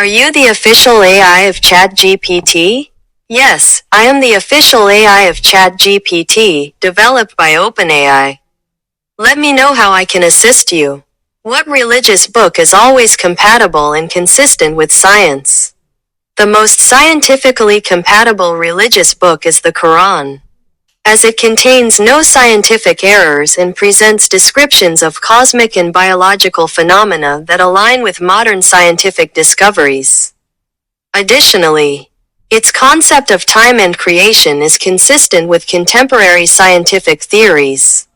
Are you the official AI of ChatGPT? Yes, I am the official AI of ChatGPT, developed by OpenAI. Let me know how I can assist you. What religious book is always compatible and consistent with science? The most scientifically compatible religious book is the Qur'an, as it contains no scientific errors and presents descriptions of cosmic and biological phenomena that align with modern scientific discoveries. Additionally, its concept of time and creation is consistent with contemporary scientific theories.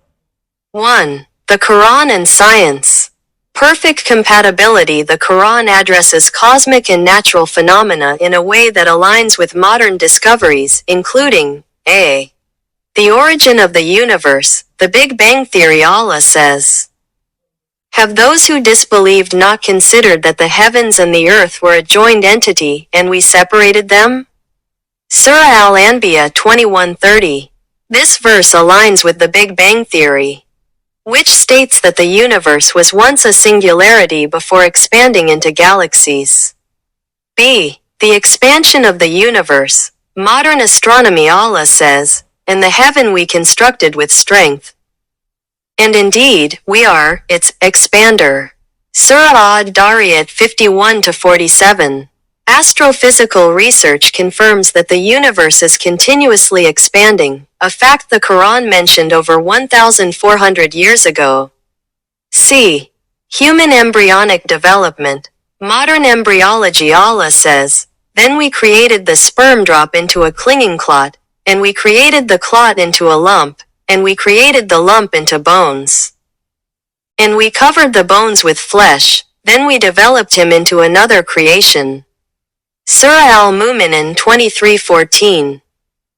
1. The Quran and science. Perfect compatibility. The Quran addresses cosmic and natural phenomena in a way that aligns with modern discoveries, including a. The origin of the universe, the Big Bang Theory. Allah says, "Have those who disbelieved not considered that the heavens and the earth were a joined entity, and we separated them?" Surah Al-Anbiya 21:30. This verse aligns with the Big Bang Theory, which states that the universe was once a singularity before expanding into galaxies. b. The expansion of the universe. Modern astronomy. Allah says, "And the heaven we constructed with strength. And indeed, we are its expander." Surah Ad-Dariyat 51-47. Astrophysical research confirms that the universe is continuously expanding, a fact the Quran mentioned over 1,400 years ago. c. Human embryonic development. Modern embryology. Allah says, "Then we created the sperm drop into a clinging clot, and we created the clot into a lump, and we created the lump into bones. And we covered the bones with flesh, then we developed him into another creation." Surah Al-Mu'minun 23:14.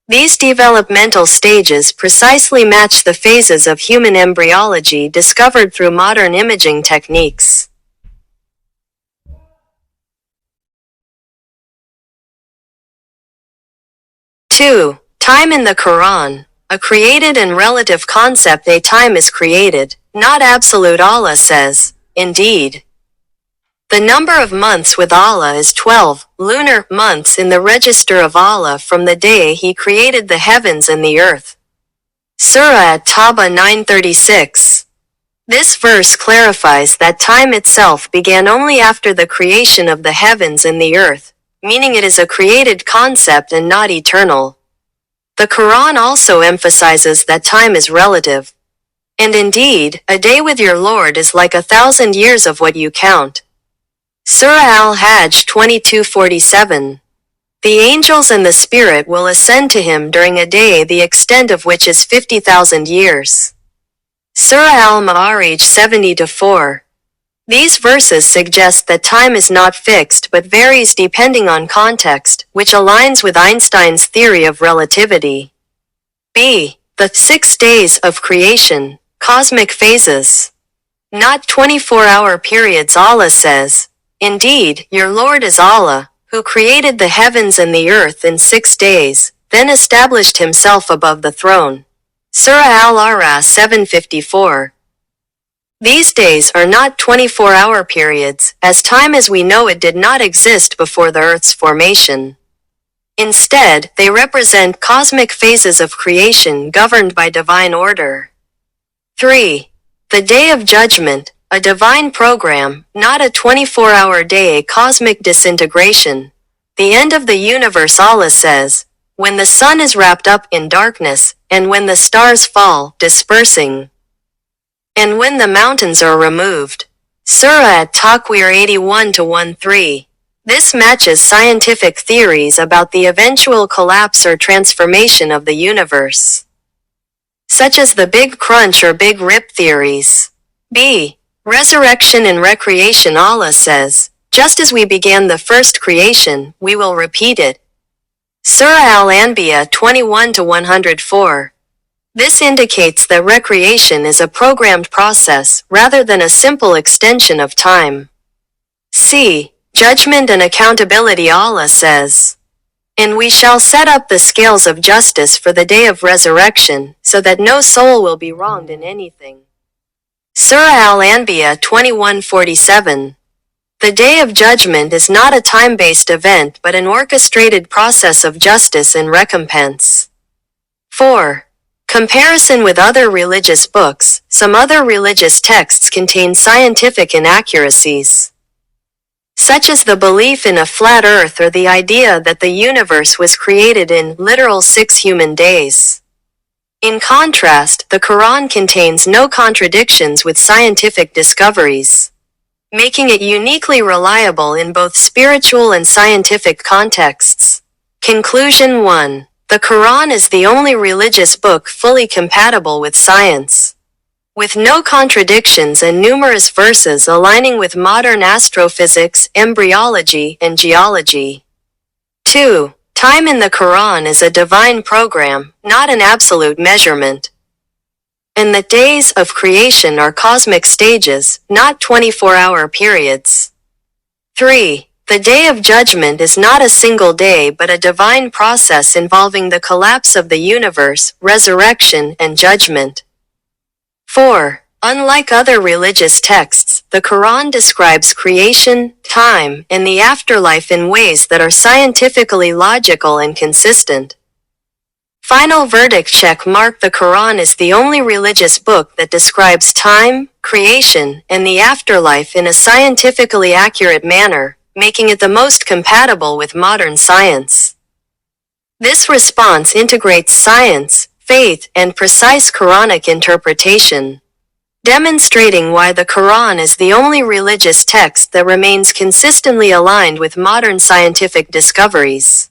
These developmental stages precisely match the phases of human embryology discovered through modern imaging techniques. 2. Time in the Quran. A created and relative concept. A time is created, not absolute. Allah says, "Indeed, the number of months with Allah is 12 lunar months in the register of Allah from the day He created the heavens and the earth." Surah At-Tawbah 9:36. This verse clarifies that time itself began only after the creation of the heavens and the earth, meaning it is a created concept and not eternal. The Quran also emphasizes that time is relative. And indeed, a day with your Lord is like 1,000 years of what you count. Surah Al-Hajj 22:47. The angels and the Spirit will ascend to him during a day the extent of which is 50,000 years. Surah Al-Ma'arij 70-4. These verses suggest that time is not fixed but varies depending on context, which aligns with Einstein's theory of relativity. b. The 6 days of creation, cosmic phases. Not 24-hour periods. Allah says, "Indeed, your Lord is Allah, who created the heavens and the earth in 6 days, then established himself above the throne." Surah Al-A'raf 7:54. These days are not 24-hour periods, as time as we know it did not exist before the Earth's formation. Instead, they represent cosmic phases of creation governed by divine order. 3. The Day of Judgment, a divine program, not a 24-hour day. Cosmic disintegration. The end of the universe. Allah says, "When the sun is wrapped up in darkness, and when the stars fall, dispersing, and when the mountains are removed." Surah At-Takwir 81-13. This matches scientific theories about the eventual collapse or transformation of the universe, such as the Big Crunch or Big Rip theories. b. Resurrection and recreation. Allah says, "Just as we began the first creation, we will repeat it." Surah Al-Anbiya 21-104. This indicates that recreation is a programmed process rather than a simple extension of time. c. Judgment and accountability. Allah says, "And we shall set up the scales of justice for the day of resurrection, so that no soul will be wronged in anything." Surah Al-Anbiya 21:47. The Day of Judgment is not a time-based event but an orchestrated process of justice and recompense. 4. Comparison with other religious books. Some other religious texts contain scientific inaccuracies, such as the belief in a flat earth or the idea that the universe was created in literal 6 human days. In contrast, the Qur'an contains no contradictions with scientific discoveries, making it uniquely reliable in both spiritual and scientific contexts. Conclusion 1. The Qur'an is the only religious book fully compatible with science, with no contradictions and numerous verses aligning with modern astrophysics, embryology, and geology. 2. Time in the Qur'an is a divine program, not an absolute measurement, and the days of creation are cosmic stages, not 24-hour periods. 3. The Day of Judgment is not a single day but a divine process involving the collapse of the universe, resurrection, and judgment. 4. Unlike other religious texts, the Qur'an describes creation, time, and the afterlife in ways that are scientifically logical and consistent. Final verdict check mark. The Qur'an is the only religious book that describes time, creation, and the afterlife in a scientifically accurate manner, making it the most compatible with modern science. This response integrates science, faith, and precise Quranic interpretation, demonstrating why the Qur'an is the only religious text that remains consistently aligned with modern scientific discoveries.